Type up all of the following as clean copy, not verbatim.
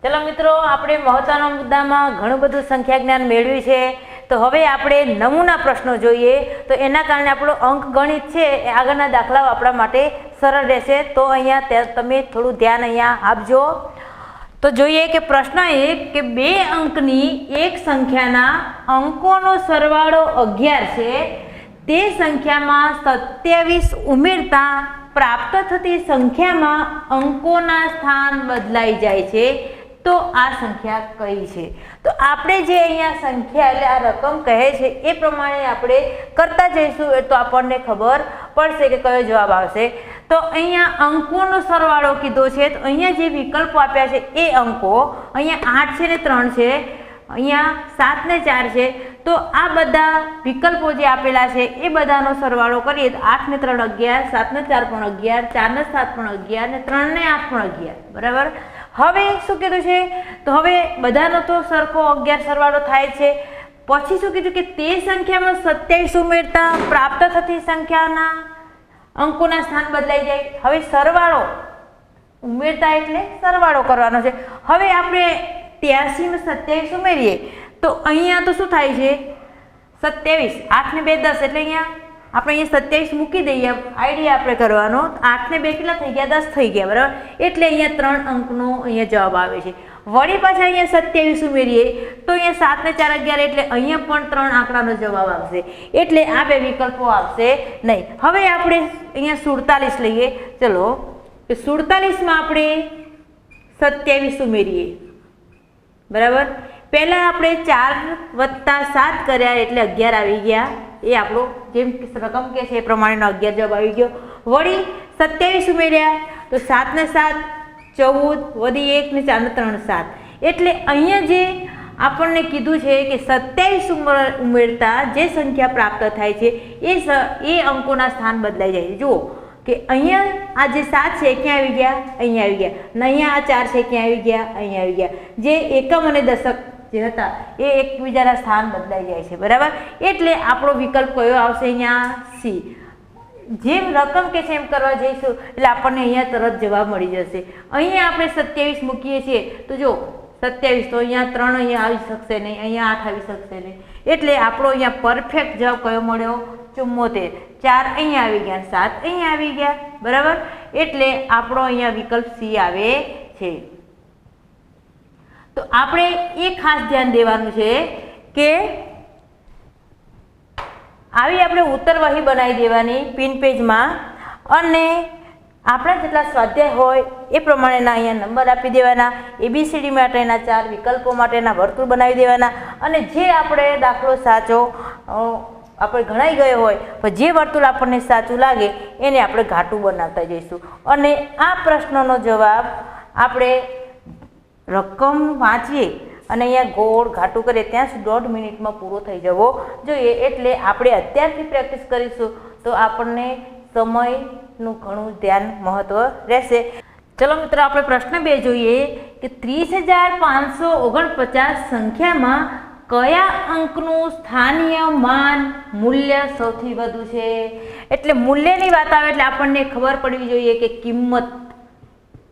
चलो मित्रों, આપણે મહત્વના મુદ્દામાં ઘણું બધું સંખ્યા જ્ઞાન મેળવ્યું છે। તો હવે આપણે નમૂના પ્રશ્નો જોઈએ, તો એના કારણે આપણો અંકગણિત છે એ આગળના દાખલાઓ આપણા માટે સરળ રહેશે। તો અહીંયા તમે થોડું ધ્યાન અહીંયા આપજો। તો જોઈએ કે પ્રશ્ન 1 કે 2 અંકની એક સંખ્યાના અંકોનો સરવાળો 11 છે, તે સંખ્યામાં 27 ઉમેરતા प्राप्त थती संख्या में अंकोना स्थान बदलाई जाए छे, तो आ संख्या कई छे? तो आपणे जे अहींया संख्या एटले आ रकम कहे छे ए प्रमाणे आपणे करता जईशुं तो आपणने खबर पड़शे के कयो जवाब आवशे। तो अहींया अंकोनो सरवाळो कीधो छे, तो अहींया जे विकल्पो आप्या छे ए अंको अहींया 8 छे ने 3 छे, अहींया 7 ने 4 छे। तो आ बधा विकल्पो जे आपेला छे ए बधानो सरवाळो करीए तो 8 ने 3 11, 7 ने 4 पण 11, 4 ने 7 पण 11 ने 3 ने 8 पण 11, बराबर। हवे शुं कीधुं छे? तो हवे बधानो तो सरखो 11 सरवाळो थाय छे। पछी शुं कीधुं के ते संख्यामां 27 उमेरता प्राप्त थती संख्याना अंकोना स्थान बदलाई जाय। हवे सरवाळो उमेरता एटले सरवाळो करवानो छे। हवे आपणे 83 में 27 उमेरीए तो अहींया तो शुं थाय छे 27, 8 ने 2 10 एटले अहींया આપણે અહીંયા 27 મૂકી દઈએ। આઈડિયા આપણે કરવાનો, 8 ને 2 કેટલા થઈ ગયા? 10 થઈ ગયા, બરાબર। એટલે અહીંયા 3 અંકનો અહીંયા જવાબ આવે છે। વળી પાછા અહીંયા 27 ઉમેરીએ તો અહીંયા 7 ને 4 11 એટલે અહીંયા પણ 3 આંકડાનો જવાબ આવશે, એટલે આ બે વિકલ્પો આવશે નહીં। હવે આપણે અહીંયા 47 લઈએ। ચલો, 47 માં આપણે 27 ઉમેરીએ, बराबर। पहला आपणे 4 + 7 कर्या एटले 11 आवी गया। ए आपणो जेम रकम के छे ए प्रमाणेनो 11 जवाब आवी गयो। वળી 27 उमेर्या तो 7 ने 7 14 वधी 1 ने 4 ने 3 7 एटले अहींया जे आपणने कीधुं छे के 27 उमेरता जे संख्या प्राप्त थाय छे ए अंकोना स्थान बदलाई जाय। जुओ कि अहींया आ जे 7 छे क्यां आवी गया? अहींया आवी गया। ने अहींया आ 4 छे क्यां आवी गया? अहींया आवी गया। जे एकम अने दशक जे हता ए एकबीजाना स्थान बदलाई जाय छे, बराबर। एटले आपणो विकल्प कयो आवशे? अहींया सी। जेम रकम के छे एम करवा जईशुं એટલે આપણને અહીંયા તરત જવાબ મળી જશે। અહીંયા આપણે 27 મૂકીએ છીએ તો જો 27 તો અહીંયા 3 અહીંયા આવી શકશે નહીં, અહીંયા 8 આવી શકશે નહીં, એટલે આપણો અહીંયા પરફેક્ટ જવાબ કયો મળ્યો? 74। 4 અહીંયા આવી ગયા, 7 અહીંયા આવી ગયા, બરાબર। એટલે આપણો અહીંયા વિકલ્પ સી આવે છે। तो आपणे ए खास ध्यान देवानुं छे के आवी आपणे उत्तरवाही बनावी देवानी पिन पेज में, अने आपणा जेटला स्वाध्याय होय ए प्रमाणेना अहींया नंबर आपी देवाना। एबीसीडी माटेना 4 विकल्पो माटेना वर्तुळ बनावी देवाना, अने जे आपणे दाखलो साचो આપણે ગણાઈ ગયો હોય પણ જે વર્તુળ આપણને સાચું લાગે એને આપણે ઘાટું બનાવતા જઈશું। અને આ પ્રશ્નનો જવાબ આપણે રકમ વાંચીએ અને અહીંયા ગોળ ઘાટું કરીએ ત્યાં સુધી 1.5 મિનિટમાં પૂરો થઈ જવો જોઈએ। એટલે આપણે અત્યારથી પ્રેક્ટિસ કરીશું તો આપણને સમયનું ઘણું ધ્યાન મહત્વ રહેશે। ચલો મિત્રો, આપણે પ્રશ્ન 2 જોઈએ કે 30,549 સંખ્યામાં કયા અંકનું સ્થાનીય માન મૂલ્ય સૌથી વધુ છે? એટલે મૂલ્યની વાત આવે એટલે આપણને ખબર પડવી જોઈએ કે કિંમત,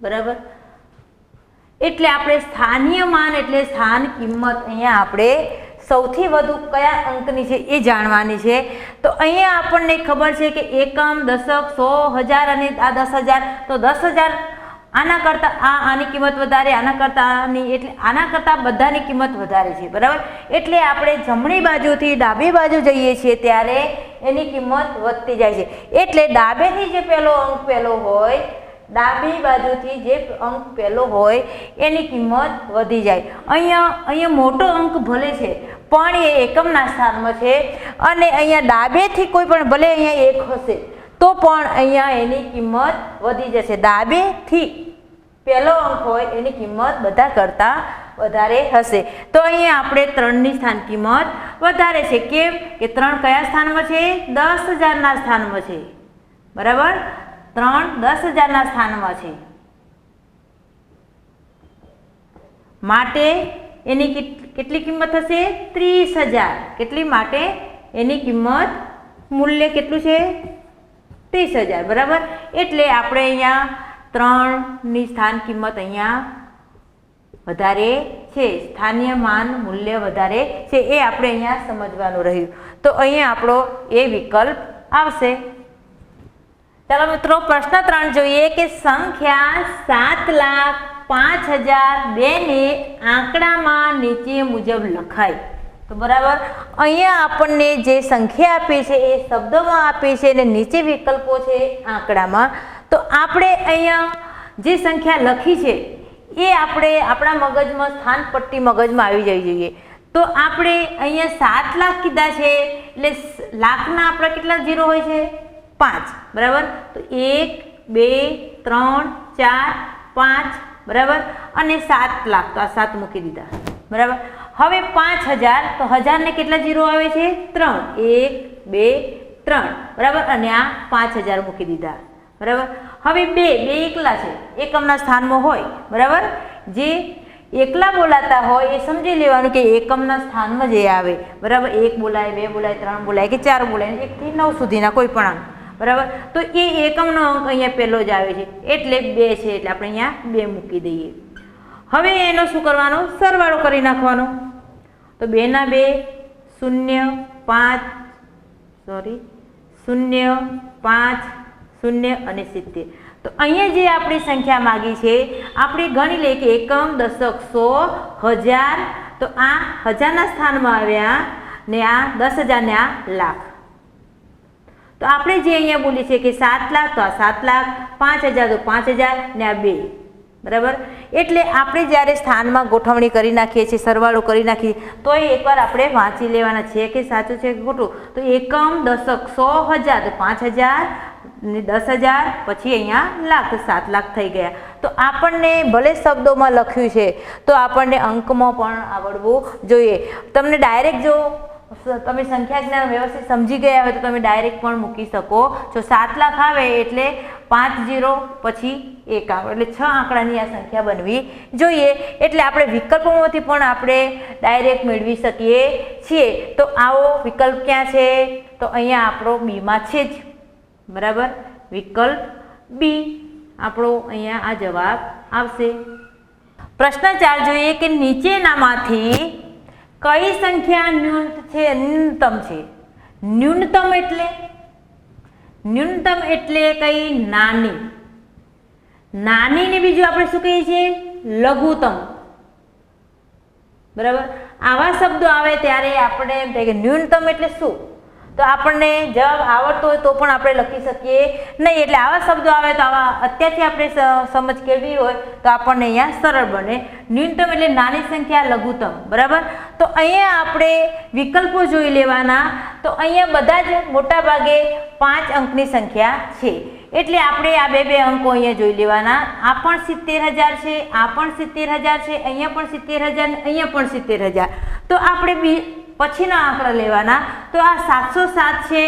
બરાબર। એટલે આપણે સ્થાનીય માન એટલે સ્થાન કિંમત અહીંયા આપણે સૌથી વધુ કયા અંકની છે એ જાણવાની છે। તો અહીંયા આપણને ખબર છે કે એકમ, દશક, 100, 1000 અને આ 10,000। તો 10,000 આના કરતાં આની કિંમત વધારે, આના કરતાં આની, એટલે આના કરતાં બધાની કિંમત વધારે છે, બરાબર। એટલે આપણે જમણી બાજુથી ડાબી બાજુ જઈએ છીએ ત્યારે એની કિંમત વધતી જાય છે। એટલે ડાબેથી જે પહેલો અંક પહેલો હોય, ડાબી બાજુથી જે અંક પહેલો હોય એની કિંમત વધી જાય। અહીંયા મોટો અંક ભલે છે પણ એ એકમના સ્થાનમાં છે, અને અહીંયા ડાબેથી કોઈ પણ ભલે અહીંયા 1 હશે તો પણ અહીંયા એની કિંમત વધી જશે। ડાબેથી પહેલો અંક હોય એની કિંમત બધા કરતાં વધારે હશે। તો અહીંયા આપણે 3ની સ્થાન કિંમત વધારે છે। કેમ કે 3 કયા સ્થાનમાં છે? 10,000ના સ્થાનમાં છે, બરાબર। 3 10,000ના સ્થાનમાં છે, માટે એની કેટલી કિંમત થશે? 30,000। કેટલી? માટે એની કિંમત મૂલ્ય કેટલું છે? 30,000, બરાબર। એટલે આપણે અહીંયા 3ની સ્થાન કિંમત અહીંયા વધારે છે, સ્થાનિય માન મૂલ્ય વધારે છે, એ આપણે અહીંયા સમજવાનું રહ્યું. તો અહીંયા આપણો એ વિકલ્પ આવશે. ચાલો મિત્રો, પ્રશ્ન 3 જોઈએ કે સંખ્યા 7,05,002 ને આંકડામાં નીચે મુજબ લખાય. તો બરાબર, અહીંયા આપણને જે સંખ્યા આપી છે એ શબ્દોમાં આપી છે અને નીચે વિકલ્પો છે આંકડામાં. તો આપણે અહીંયા જે સંખ્યા લખી છે એ આપણે આપણા મગજમાં, સ્થાન પટ્ટી મગજમાં આવી જવી જોઈએ. તો આપણે અહીંયા 7 લાખ કીધા છે એટલે લાખના આપણા કેટલા ઝીરો હોય છે? 5. બરાબર, તો 1 2 3 4 5. બરાબર, અને 7 લાખ તો આ 7 મૂકી દીધા. બરાબર, હવે 5,000 તો 1000 ને કેટલા ઝીરો આવે છે? 3. 1 2 3. બરાબર, અને આ 5,000 મૂકી દીધા. બરાબર, હવે બે એકલા છે, એકમના સ્થાનમાં હોય. બરાબર, જે એકલા બોલાતા હોય એ સમજી લેવાનું કે એકમના સ્થાનમાં જે આવે. બરાબર, 1 બોલાય, 2 બોલાય, 3 બોલાય કે 4 બોલાય, 1 થી 9 સુધીના કોઈ પણ અંક. બરાબર, તો એ એકમનો અંક અહીંયા પહેલો જ આવે છે એટલે 2 છે, એટલે આપણે અહીંયા 2 મૂકી દઈએ. હવે એનો શું કરવાનો? સરવાળો કરી નાખવાનો. તો 2 ના 2 0 5 0 5 0 અને 70. તો અહીંયા જે આપણી સંખ્યા માગી છે આપણે ગણી લઈએ કે એકમ, દશક, 100, 1000. તો આ 1000ના સ્થાનમાં આવ્યા ને આ 10,000 ને આ લાખ. તો આપણે જે અહીંયા બોલીએ છીએ કે 7 લાખ તો આ 7 લાખ, 5,000 તો 5,000 ને આ 2. બરાબર, એટલે આપણે જ્યારે સ્થાનમાં ગોઠવણી કરી નાખીએ છીએ, સરવાળો કરી નાખીએ તો એકવાર આપણે વાંચી લેવાના છે કે સાચું છે કે ખોટું. તો એકમ, દશક, 100, 1000 તો 5,000 ને 10,000, પછી અહીંયા લાખ, 7 લાખ થઈ ગયા. તો આપણને ભલે શબ્દોમાં લખ્યું છે તો આપણને અંકમાં પણ આવડવું જોઈએ. તમને ડાયરેક્ટ જો તમે સંખ્યા જ્ઞાન વ્યવસ્થિત સમજી ગયા હોય તો તમે ડાયરેક્ટ પણ મૂકી શકો છો. 7 લાખ આવે એટલે 5 0 પછી 1 આંકડો એટલે 6 આંકડાની આ સંખ્યા બનવી જોઈએ. એટલે આપણે વિકલ્પોમાંથી પણ આપણે ડાયરેક્ટ મેળવી શકીએ છીએ. તો આવો વિકલ્પ ક્યાં છે? તો અહીંયા આપણો બીમાં છે જ. બરાબર, વિકલ્પ બી આપણો અહીંયા આ જવાબ આવશે. પ્રશ્ન 4 જોઈએ કે નીચેનામાંથી કઈ સંખ્યા ન્યૂનતમ છે? ન્યૂનતમ એટલે કઈ? નાની. નાનીને બીજું આપણે શું કહીએ છીએ? લઘુત્તમ. બરાબર, આવા શબ્દો આવે ત્યારે આપણે એમ થાય કે ન્યૂનતમ એટલે શું? તો આપણને જવાબ આવડતો હોય તો પણ આપણે લખી શકીએ નહીં. એટલે આવા શબ્દો આવે તો આવા અત્યારથી આપણે સમજ કેળવી હોય તો આપણને અહીંયા સરળ બને. ન્યૂનતમ એટલે નાની સંખ્યા, લઘુત્તમ. બરાબર, તો અહીંયા આપણે વિકલ્પો જોઈ લેવાના. તો અહીંયા બધા જ મોટા ભાગે 5 અંકની સંખ્યા છે એટલે આપણે આ બે અંકો અહીંયા જોઈ લેવાના. આ પણ 70,000 છે, આ પણ 70,000 છે, અહીંયા પણ 70,000 ને અહીંયા પણ 70,000. તો આપણે પછીના આંકડા લેવાના. તો આ 707 છે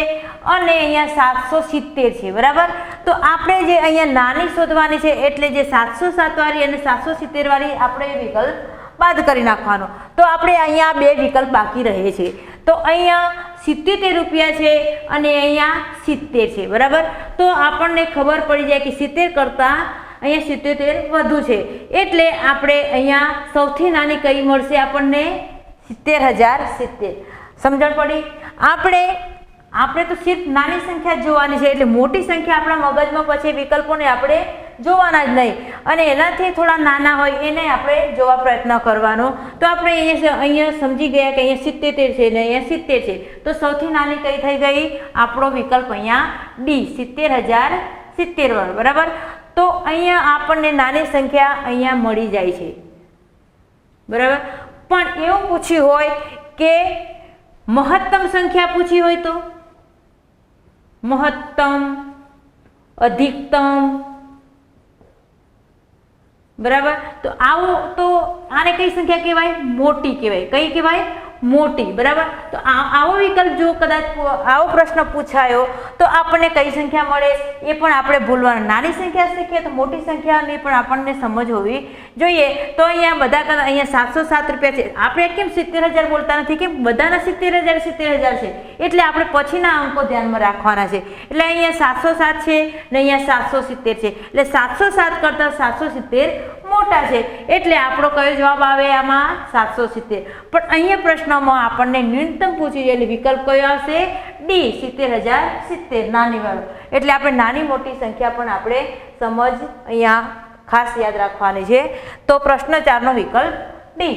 અને અહીંયા 770 છે. બરાબર, તો આપણે જે અહીંયા નાની શોધવાની છે એટલે જે 707 વાળી અને 770 વાળી આપણે વિકલ્પ બાદ કરી નાખવાનો. તો આપણે અહીંયા 2 વિકલ્પ બાકી રહે છે. તો અહીંયા 77 રૂપિયા છે અને અહીંયા 70 છે. બરાબર, તો આપણને ખબર પડી જાય કે 70 કરતાં અહીંયા 77 વધુ છે એટલે આપણે અહીંયા સૌથી નાની કઈ મળશે આપણને? 70,070. સમજણ પડી? આપણે તો સિર્ફ નાની સંખ્યા જોવાની છે એટલે મોટી સંખ્યા આપણા મગજમાં પછી વિકલ્પોને આપણે જોવાના જ નહીં અને એનાથી થોડા નાના હોય એને આપણે જોવા પ્રયત્ન કરવાનો. તો આપણે અહીંયા સમજી ગયા કે અહીંયા 77 છે ને અહીંયા 70 છે. તો સૌથી નાની કઈ થઈ ગઈ? આપણો વિકલ્પ અહીંયા ડી, 70,070 વાળો. બરાબર, તો અહીંયા આપણને નાની સંખ્યા અહીંયા મળી જાય છે. બરાબર, પણ એવું પૂછ્યું હોય કે મહત્તમ સંખ્યા પૂછી હોય તો મહત્તમ, અધિકતમ. બરાબર, તો આવું તો આને કઈ સંખ્યા કહેવાય? મોટી કહેવાય. કઈ કહેવાય? મોટી. બરાબર, તો આવો વિકલ્પ જો કદાચ આવો પ્રશ્ન પૂછાયો તો આપણને કઈ સંખ્યા મળે એ પણ આપણે ભૂલવાનું. નાની સંખ્યા શીખીએ તો મોટી સંખ્યાની પણ આપણને સમજ હોવી જોઈએ. તો અહીંયા બધા અહીંયા 707 રૂપિયા છે. આપણે કેમ 70,000 બોલતા નથી? કેમ બધાના 70,000 છે એટલે આપણે પછીના અંકો ધ્યાનમાં રાખવાના છે. એટલે અહીંયા 707 છે ને અહીંયા 770 છે એટલે 707 કરતાં 770 મોટા છે, એટલે આપણો કયો જવાબ આવે આમાં 770. પણ અહીંયા પ્રશ્નમાં આપણને ન્યૂનતમ પૂછી છે એટલે વિકલ્પ કયો આવશે? ડી, 70,070, નાની વાળો. એટલે આપણે નાની મોટી સંખ્યા પણ આપણે સમજ અહીંયા ખાસ યાદ રાખવાની છે. તો પ્રશ્ન 4 નો વિકલ્પ ડી.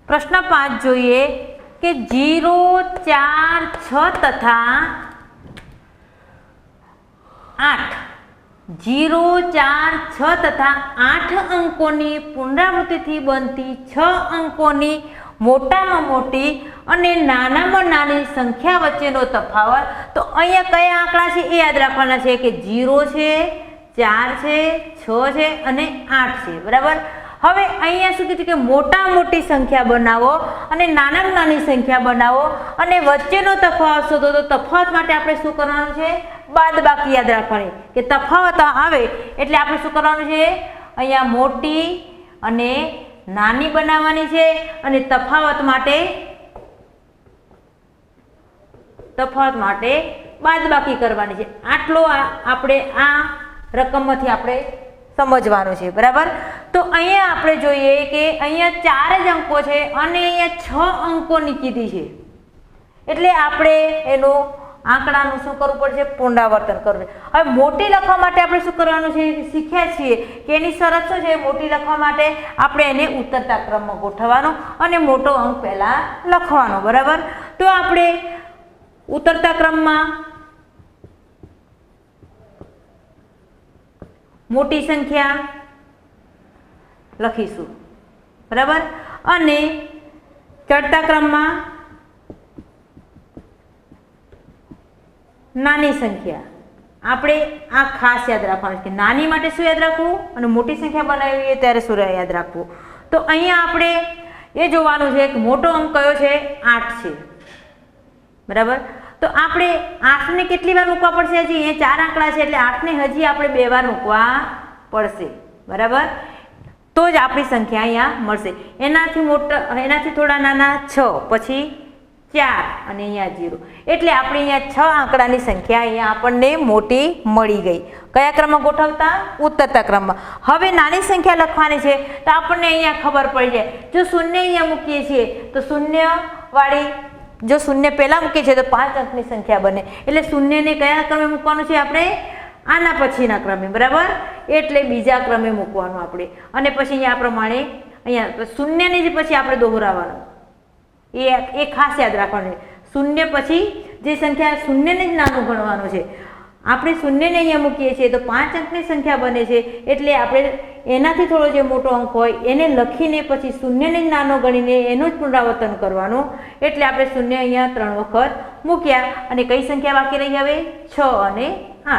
પ્રશ્ન 5 જોઈએ કે 0, 4, 6 તથા 8 0, 4, 6 તથા 8 અંકોની પુનરાવૃત્તિથી બનતી 6 અંકોની મોટામાં મોટી અને નાનામાં નાની સંખ્યા વચ્ચેનો તફાવત. તો અહીંયા કયા આંકડા છે એ યાદ રાખવાના છે કે 0 છે, 4 છે, 6 છે અને 8 છે. બરાબર. હવે અહીંયા શું કીધું કે મોટા મોટી સંખ્યા બનાવો અને નાનામાં નાની સંખ્યા બનાવો અને વચ્ચેનો તફાવત શોધો. તો તફાવત માટે આપણે શું કરવાનું છે? બાદબાકી યાદ રાખવાની કે તફાવત આવે એટલે આપણે શું કરવાનું છે? અહીંયા મોટી અને નાની બનાવવાની છે અને તફાવત માટે બાદબાકી કરવાની છે. આટલો આપણે આ રકમમાંથી આપણે સમજવાનું છે. બરાબર. તો અહીંયા આપણે જોઈએ કે અહીંયા 4 જ અંકો છે અને અહીંયા 6 અંકોની કીધી છે, એટલે આપણે એનું આંકડાનું શું કરવું પડશે? પુનરાવર્તન કરવું. હવે મોટી લખવા માટે આપણે શું કરવાનું છે? શીખ્યા છીએ કે એની શરત શું છે? મોટી લખવા માટે આપણે એને ઉતરતા ક્રમમાં ગોઠવવાનો અને મોટો અંક પહેલા લખવાનો. બરાબર. તો આપણે ઉતરતા ક્રમમાં મોટી સંખ્યા લખીશું. બરાબર. અને ચડતા ક્રમમાં નાની સંખ્યા. આપણે આ ખાસ યાદ રાખવાનું છે કે નાની માટે શું યાદ રાખવું અને મોટી સંખ્યા બનાવીએ ત્યારે શું યાદ રાખવું. તો અહીંયા આપણે એ જોવાનું છે કે મોટો અંક કયો છે? 8 છે. બરાબર. તો આપણે 8 ને કેટલી વાર મૂકવા પડશે? હજી એ 4 આંકડા છે એટલે 8 ને હજી આપણે 2 વાર મૂકવા પડશે. બરાબર. તો જ આપણી સંખ્યા અહીંયા મળશે. એનાથી થોડા નાના 6, પછી 4 અને અહીંયા 0. એટલે આપણે અહીંયા 6 આંકડાની સંખ્યા અહીંયા આપણને મોટી મળી ગઈ. કયા ક્રમમાં ગોઠવતા? ઉતરતા ક્રમમાં. હવે નાની સંખ્યા લખવાની છે તો આપણને અહીંયા ખબર પડી જાય. જો શૂન્ય અહીંયા મૂકીએ છીએ તો જો શૂન્ય પહેલા મૂકીએ છીએ તો 5 અંકની સંખ્યા બને. એટલે શૂન્યને કયા ક્રમે મૂકવાનું છે? આપણે આના પછીના ક્રમે. બરાબર. એટલે બીજા ક્રમે મૂકવાનું આપણે. અને પછી અહીંયા આ પ્રમાણે અહીંયા શૂન્યને જ પછી આપણે દોહરાવવાનું. એ ખાસ યાદ રાખવાનું. શૂન્ય પછી જે સંખ્યા શૂન્યને જ નાનું ગણવાનું છે. આપણે શૂન્યને અહીંયા મૂકીએ છીએ તો 5 અંકની સંખ્યા બને છે. એટલે આપણે એનાથી થોડો જે મોટો અંક હોય એને લખીને પછી શૂન્યને જ નાનો ગણીને એનું જ પુનરાવર્તન કરવાનું. એટલે આપણે શૂન્ય અહીંયા 3 વખત મૂક્યા અને કઈ સંખ્યા બાકી રહી? હવે 6 અને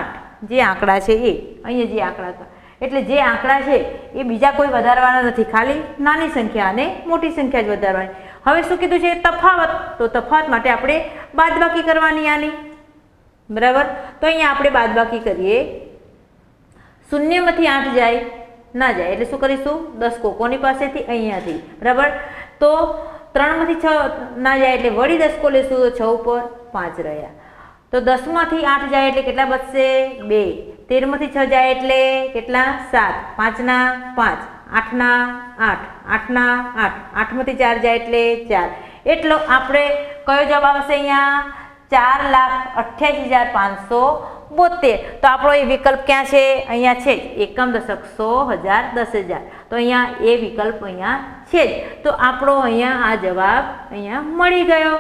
8 જે આંકડા છે એ અહીંયા જે આંકડા. એટલે જે આંકડા છે એ બીજા કોઈ વધારવાના નથી, ખાલી નાની સંખ્યા અને મોટી સંખ્યા જ વધારવાની. હવે શું કીધું છે? તફાવત. તો તફાવત માટે આપણે બાદબાકી કરવાની આની. બરાબર. તો અહીંયા આપણે બાદબાકી કરીએ. શૂન્યમાંથી 8 જાય ના જાય એટલે શું કરીશું? 10 કોની પાસેથી? અહીંયાથી. બરાબર. તો 3માંથી 6 ના જાય એટલે વળી 10 લેશું તો 6 ઉપર 5 રહ્યા. તો 10માંથી 8 જાય એટલે કેટલા બચશે? 2. 13માંથી 6 જાય એટલે કેટલા? 7. 5ના 5, 8ના 8, 8ના 8, 8માંથી 4 જાય એટલે 4. એટલો આપણે કયો જવાબ આવશે અહીંયા? 4,88,572. તો આપણો એ વિકલ્પ ક્યાં છે? અહીંયા છે એકમ, દશક, 100, 1000, 10,000. તો અહીંયા એ વિકલ્પ અહીંયા છે જ. તો આપણો અહીંયા આ જવાબ અહીંયા મળી ગયો.